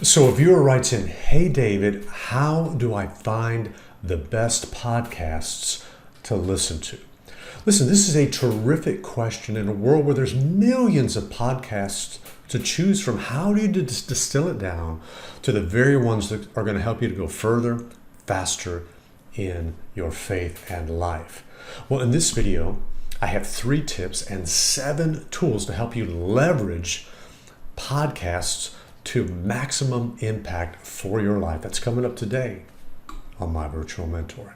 So a viewer writes in, "Hey David, how do I find the best podcasts to listen to?" Listen, this is a terrific question in a world where there's millions of podcasts to choose from. How do you distill it down to the very ones that are going to help you to go further, faster in your faith and life? Well, in this video, I have 3 tips and 7 tools to help you leverage podcasts to maximum impact for your life. That's coming up today on My Virtual Mentor.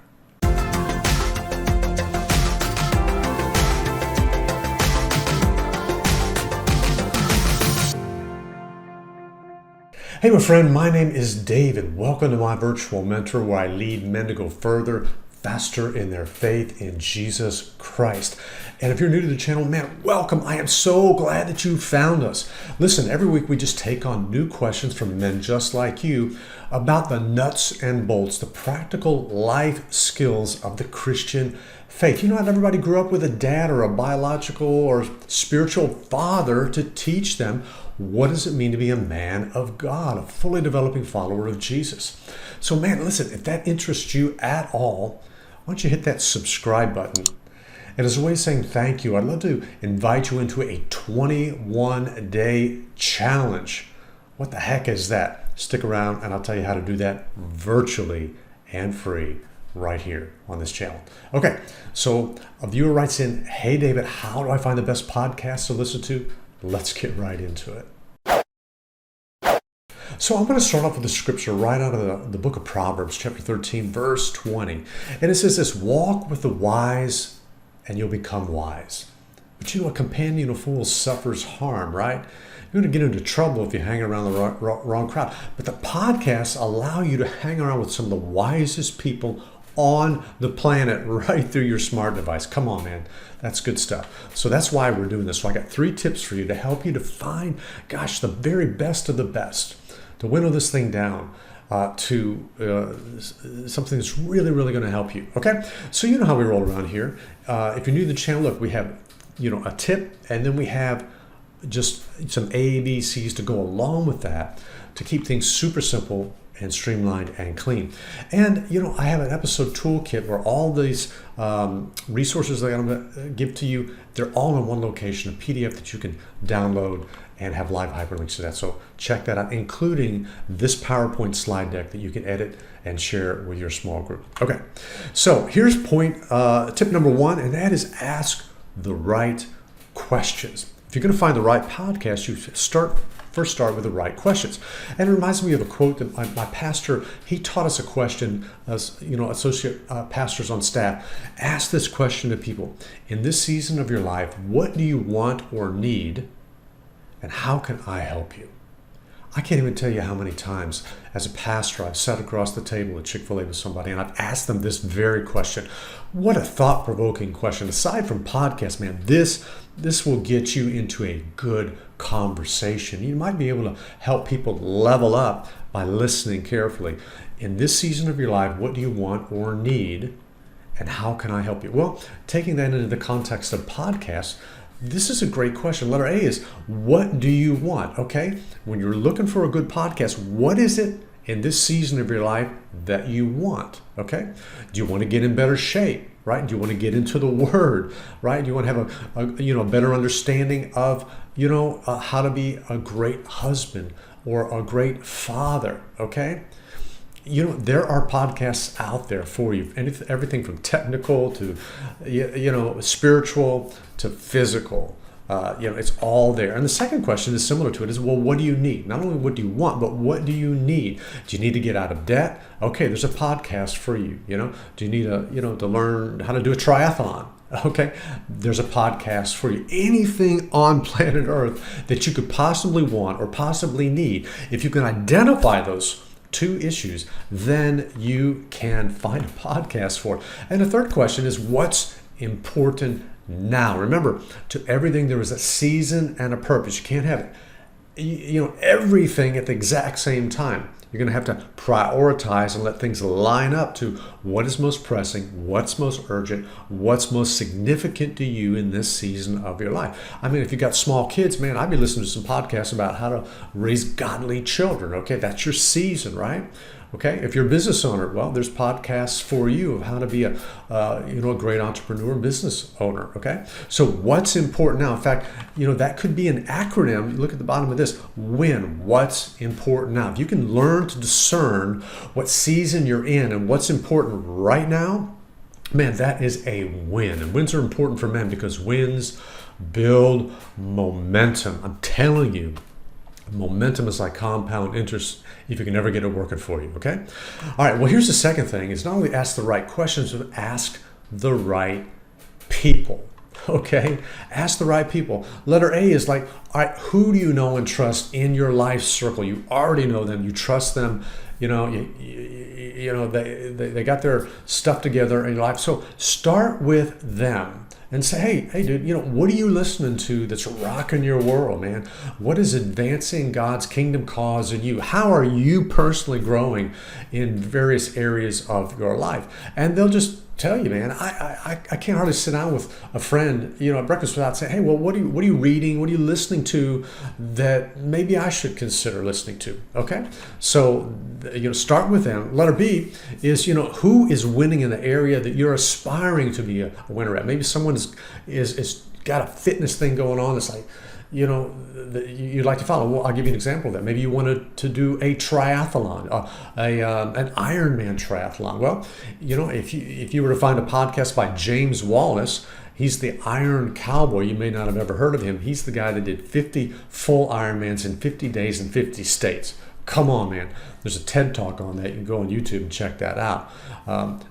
Hey, my friend, my name is David. Welcome to My Virtual Mentor, where I lead men to go further, faster in their faith in Jesus Christ. And if you're new to the channel, man, welcome. I am so glad that you found us. Listen, every week we just take on new questions from men just like you about the nuts and bolts, the practical life skills of the Christian faith. You know, not everybody grew up with a dad or a biological or spiritual father to teach them what does it mean to be a man of God, a fully developing follower of Jesus. So man, listen, if that interests you at all, why don't you hit that subscribe button? And as a way of saying thank you, I'd love to invite you into a 21-day challenge. What the heck is that? Stick around and I'll tell you how to do that virtually and free right here on this channel. Okay, so a viewer writes in, "Hey David, how do I find the best podcast to listen to?" Let's get right into it. So I'm going to start off with the scripture right out of the book of Proverbs, chapter 13, verse 20. And it says this, "Walk with the wise and you'll become wise. But you know, a companion of fools suffers harm," right? You're going to get into trouble if you hang around the wrong crowd. But the podcasts allow you to hang around with some of the wisest people on the planet right through your smart device. Come on, man. That's good stuff. So that's why we're doing this. So I got 3 tips for you to help you to find, gosh, the very best of the best, to winnow this thing down to something that's really, really going to help you. Okay? So you know how we roll around here. If you're new to the channel, look, we have, a tip, and then we have just some ABCs to go along with that to keep things super simple and streamlined and clean. And I have an episode toolkit where all these resources that I'm going to give to you, they're all in one location, a PDF that you can download and have live hyperlinks to that. So check that out, including this PowerPoint slide deck that you can edit and share with your small group. Okay, so here's tip number 1, and that is ask the right questions. If you're going to find the right podcast, you first start with the right questions. And it reminds me of a quote that my pastor, he taught us a question as, associate pastors on staff. Ask this question to people. In this season of your life, what do you want or need, and how can I help you? I can't even tell you how many times as a pastor I've sat across the table at Chick-fil-A with somebody and I've asked them this very question. What a thought-provoking question. Aside from podcasts, man, this will get you into a good conversation. You might be able to help people level up by listening carefully. In this season of your life, what do you want or need, and how can I help you? Well, taking that into the context of podcasts, this is a great question. Letter A is, what do you want? Okay, when you're looking for a good podcast, what is it in this season of your life that you want? Okay, do you want to get in better shape? Right? Do you want to get into the Word? Right? Do you want to have a better understanding of how to be a great husband or a great father? Okay. There are podcasts out there for you. Everything from technical to, spiritual to physical. It's all there. And the second question is similar to it is, well, what do you need? Not only what do you want, but what do you need? Do you need to get out of debt? Okay, there's a podcast for you. Do you need to learn how to do a triathlon? Okay, there's a podcast for you. Anything on planet Earth that you could possibly want or possibly need, if you can identify those 2 issues, then you can find a podcast for it. And the third question is, what's important now? Remember, to everything there is a season and a purpose. You can't have everything at the exact same time. You're going to have to prioritize and let things line up to what is most pressing, what's most urgent, what's most significant to you in this season of your life. I mean, if you've got small kids, man, I'd be listening to some podcasts about how to raise godly children. Okay, that's your season, right? Okay, if you're a business owner, well, there's podcasts for you of how to be a great entrepreneur and business owner. Okay, so what's important now? In fact, that could be an acronym. You look at the bottom of this: WIN. What's important now? If you can learn to discern what season you're in and what's important right now, man, that is a win. And wins are important for men because wins build momentum. I'm telling you. Momentum is like compound interest if you can never get it working for you, okay? All right, well, here's the second thing is not only ask the right questions, but ask the right people, okay? Ask the right people. Letter A is like, all right, who do you know and trust in your life circle? You already know them. You trust them. They got their stuff together in your life. So start with them. And say, hey, dude, what are you listening to that's rocking your world, man? What is advancing God's kingdom cause in you? How are you personally growing in various areas of your life? And they'll just tell you, man, I can't hardly sit down with a friend, at breakfast without saying, hey, well, what are you reading? What are you listening to that maybe I should consider listening to? Okay. So, start with them. Letter B is, who is winning in the area that you're aspiring to be a winner at? Maybe someone is got a fitness thing going on. It's like, you'd like to follow. Well, I'll give you an example of that. Maybe you wanted to do a triathlon, an Ironman triathlon. Well, if you were to find a podcast by James Wallace, he's the Iron Cowboy. You may not have ever heard of him. He's the guy that did 50 full Ironmans in 50 days in 50 states. Come on, man. There's a TED Talk on that. You can go on YouTube and check that out.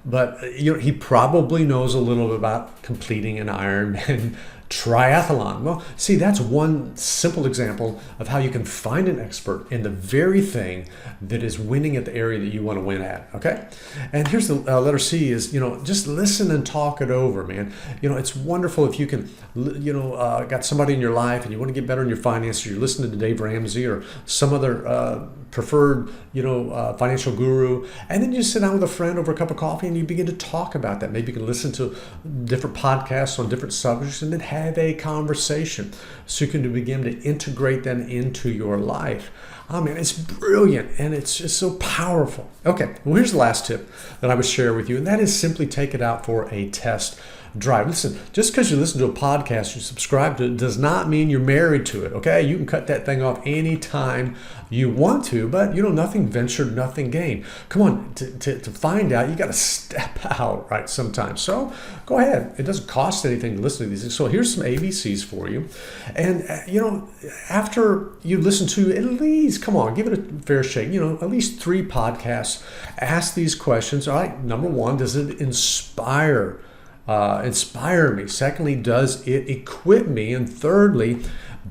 But he probably knows a little bit about completing an Ironman triathlon. Well, see, that's one simple example of how you can find an expert in the very thing that is winning at the area that you want to win at, okay? And here's the letter C is, just listen and talk it over, man. It's wonderful if you can, got somebody in your life and you want to get better in your finances, you're listening to Dave Ramsey or some other preferred, financial guru, and then you sit down with a friend over a cup of coffee and you begin to talk about that. Maybe you can listen to different podcasts on different subjects and then have a conversation so you can begin to integrate them into your life. I mean, it's brilliant and it's just so powerful. Okay, well, here's the last tip that I would share with you, and that is simply take it out for a test drive. Listen, just because you listen to a podcast, you subscribe to it, does not mean you're married to it, okay? You can cut that thing off anytime you want to, but nothing ventured, nothing gained. Come on, to find out, you got to step out, right, sometimes. So go ahead. It doesn't cost anything to listen to these things. So here's some ABCs for you. And, after you listen to at least, come on, give it a fair shake, at least 3 podcasts, ask these questions. All right, number 1, does it inspire me? Secondly, does it equip me? And thirdly,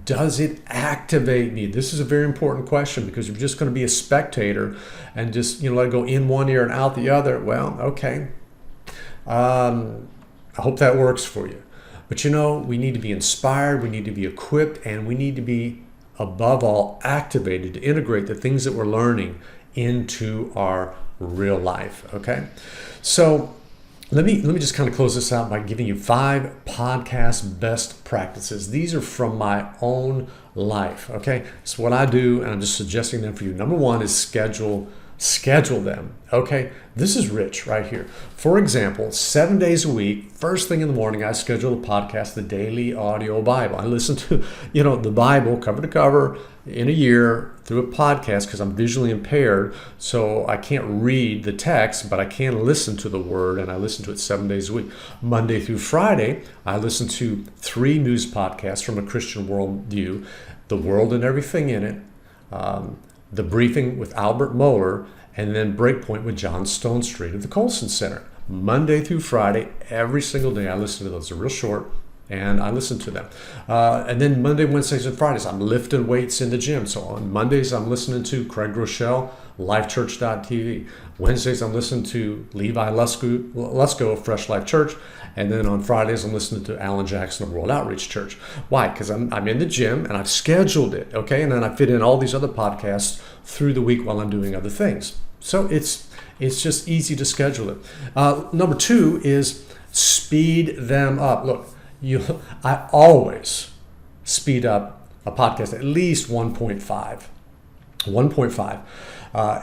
does it activate me? This is a very important question because if you're just going to be a spectator and just let it go in one ear and out the other, well, okay. I hope that works for you. But we need to be inspired, we need to be equipped, and we need to be, above all, activated to integrate the things that we're learning into our real life. Okay? So Let me just kind of close this out by giving you 5 podcast best practices. These are from my own life, okay? It's what I do, and I'm just suggesting them for you. Number 1 is schedule them, okay? This is rich right here. For example, 7 days a week, first thing in the morning, I schedule a podcast, the Daily Audio Bible. I listen to, the Bible cover to cover in a year through a podcast because I'm visually impaired, so I can't read the text, but I can listen to the word, and I listen to it 7 days a week. Monday through Friday, I listen to 3 news podcasts from a Christian worldview, The World and Everything in It, The Briefing with Albert Mohler, and then Breakpoint with John Stone Street of the Colson Center. Monday through Friday, every single day I listen to those. They're real short, and I listen to them. And then Monday, Wednesdays, and Fridays, I'm lifting weights in the gym. So on Mondays, I'm listening to Craig Rochelle, LifeChurch.tv. Wednesdays, I'm listening to Levi Lusko of Fresh Life Church. And then on Fridays, I'm listening to Alan Jackson of World Outreach Church. Why? Because I'm in the gym and I've scheduled it, okay? And then I fit in all these other podcasts through the week while I'm doing other things. So it's just easy to schedule it. Number 2 is speed them up. Look, I always speed up a podcast at least 1.5. 1.5.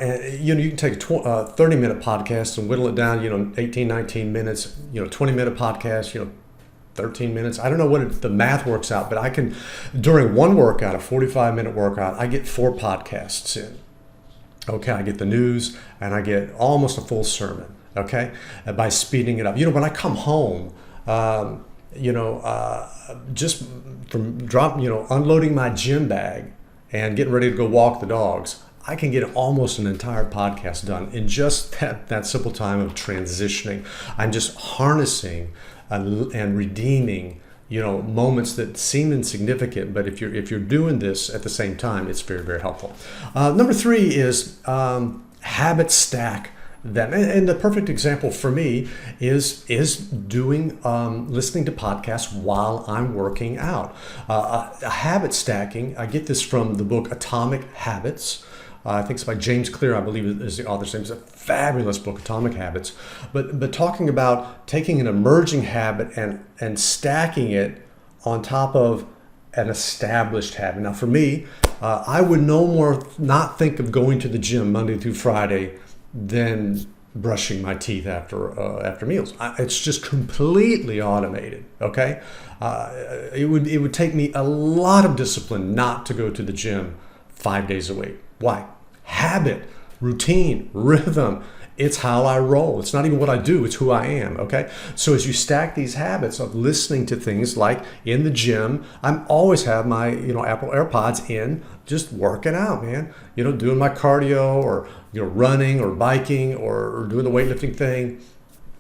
And you can take a 30-minute podcast and whittle it down, 18, 19 minutes, 20-minute podcast, 13 minutes. I don't know what the math works out, but I can, during one workout, a 45-minute workout, I get 4 podcasts in. Okay, I get the news and I get almost a full sermon, okay, by speeding it up. When I come home, just from unloading my gym bag and getting ready to go walk the dogs, I can get almost an entire podcast done in just that simple time of transitioning. I'm just harnessing and redeeming, moments that seem insignificant, but if you're doing this at the same time, it's very, very helpful. Number 3 is habit stack them. And the perfect example for me is doing listening to podcasts while I'm working out. Habit stacking, I get this from the book Atomic Habits. I think it's by James Clear, I believe is the author's name. It's a fabulous book, Atomic Habits. But talking about taking an emerging habit and stacking it on top of an established habit. Now for me, I would no more not think of going to the gym Monday through Friday than brushing my teeth after meals. It's just completely automated. Okay, it would take me a lot of discipline not to go to the gym 5 days a week. Why? Habit, routine, rhythm. It's how I roll. It's not even what I do, it's who I am, okay? So as you stack these habits of listening to things like in the gym, I'm always have my, Apple AirPods in, just working out, man. Doing my cardio or, running or biking or doing the weightlifting thing.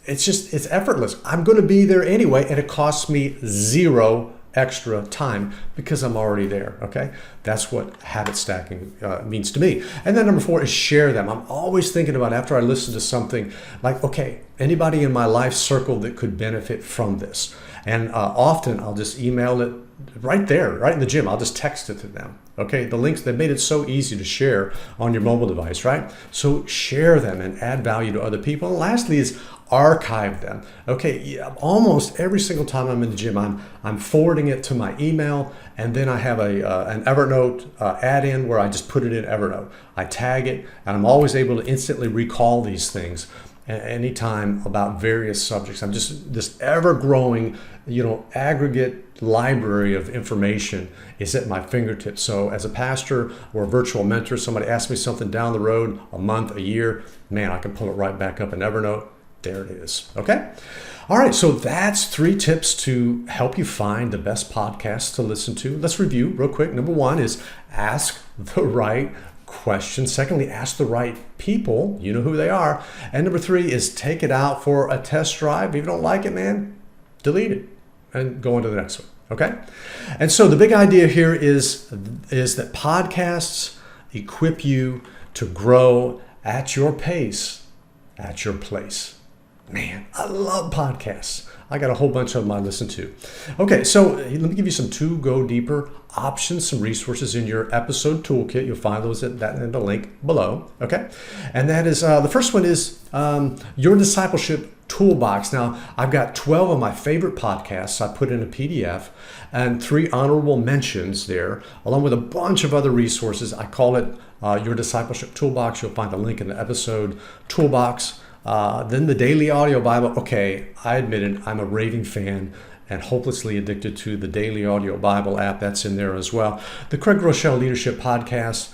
It's effortless. I'm going to be there anyway, and it costs me 0 extra time because I'm already there, okay? That's what habit stacking means to me. And then number 4 is share them. I'm always thinking about, after I listen to something, like, okay, anybody in my life circle that could benefit from this. And often I'll just email it right there, right in the gym. I'll just text it to them. Okay, the links, they made it so easy to share on your mobile device, right? So share them and add value to other people. And lastly is archive them. Okay, almost every single time I'm in the gym, I'm forwarding it to my email, and then I have an Evernote add-in where I just put it in Evernote. I tag it, and I'm always able to instantly recall these things anytime about various subjects. I'm just this ever-growing, aggregate library of information is at my fingertips. So as a pastor or a virtual mentor, somebody asks me something down the road, a month, a year, man, I can pull it right back up in Evernote. There it is. Okay. All right. So that's 3 tips to help you find the best podcasts to listen to. Let's review real quick. Number 1 is ask the right questions. Secondly, ask the right people. You know who they are. And number 3 is take it out for a test drive. If you don't like it, man, delete it and go on to the next one. Okay. And so the big idea here is that podcasts equip you to grow at your pace, at your place. Man, I love podcasts. I got a whole bunch of them I listen to. Okay, so let me give you some to go deeper options, some resources in your episode toolkit. You'll find those in the link below. Okay, and that is the first one is your discipleship toolbox. Now, I've got 12 of my favorite podcasts I put in a PDF and 3 honorable mentions there, along with a bunch of other resources. I call it your discipleship toolbox. You'll find the link in the episode toolbox. Then the Daily Audio Bible. Okay, I admit it, I'm a raving fan and hopelessly addicted to the Daily Audio Bible app. That's in there as well. The Craig Rochelle Leadership Podcast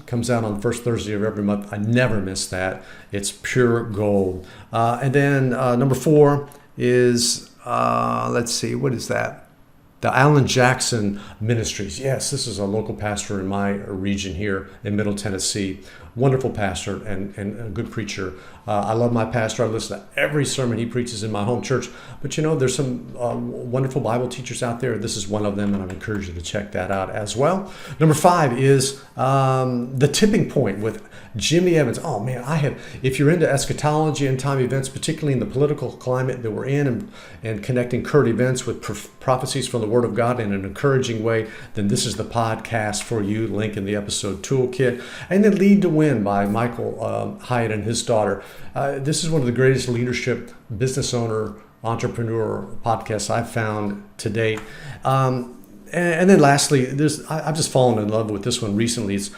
comes out on the first Thursday of every month. I never miss that. It's pure gold. And then number 4 is, let's see, what is that? The Alan Jackson Ministries. Yes, this is a local pastor in my region here in Middle Tennessee. wonderful pastor and a good preacher. I love my pastor. I listen to every sermon he preaches in my home church. But you know, there's some wonderful Bible teachers out there. This is one of them, and I encourage you to check that out as well. Number 5 is The Tipping Point with Jimmy Evans. Oh man, if you're into eschatology and time events, particularly in the political climate that we're in, and connecting current events with prophecies from the Word of God in an encouraging way, then this is the podcast for you. Link in the episode toolkit. And then Lead to Win by Michael Hyatt and his daughter. This is one of the greatest leadership, business owner, entrepreneur podcasts I've found to date. And then lastly, I've just fallen in love with this one recently. It's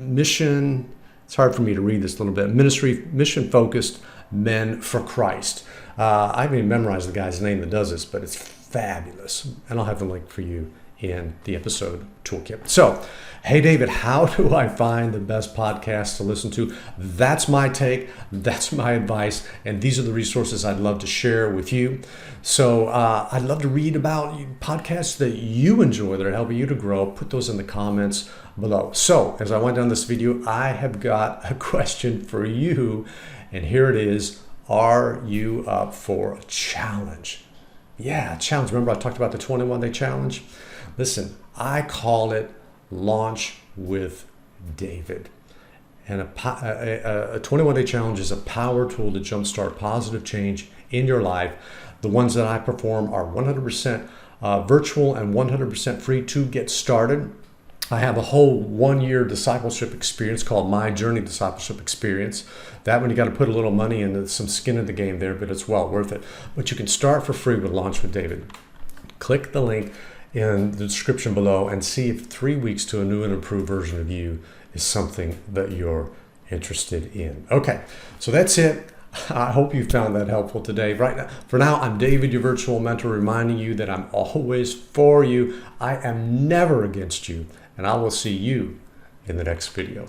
mission. It's hard for me to read this a little bit. Mission focused men for Christ. I haven't even memorized the guy's name that does this, but it's fabulous. And I'll have the link for you in the episode toolkit. So, hey David, how do I find the best podcast to listen to? That's my take. That's my advice. And these are the resources I'd love to share with you. So I'd love to read about podcasts that you enjoy that are helping you to grow. Put those in the comments below. So as I went down this video, I have got a question for you. And here it is. Are you up for a challenge? Yeah, challenge. Remember I talked about the 21-day challenge? Listen, I call it Launch with David. And a 21-day challenge is a power tool to jumpstart positive change in your life. The ones that I perform are 100% virtual and 100% free to get started. I have a whole 1-year discipleship experience called My Journey Discipleship Experience. That one you got to put a little money and some skin in the game there, but it's well worth it. But you can start for free with Launch with David. Click the link in the description below and see if 3 weeks to a new and improved version of you is something that you're interested in. Okay, so that's it. I hope you found that helpful today. For now, I'm David, your virtual mentor, reminding you that I'm always for you. I am never against you, and I will see you in the next video.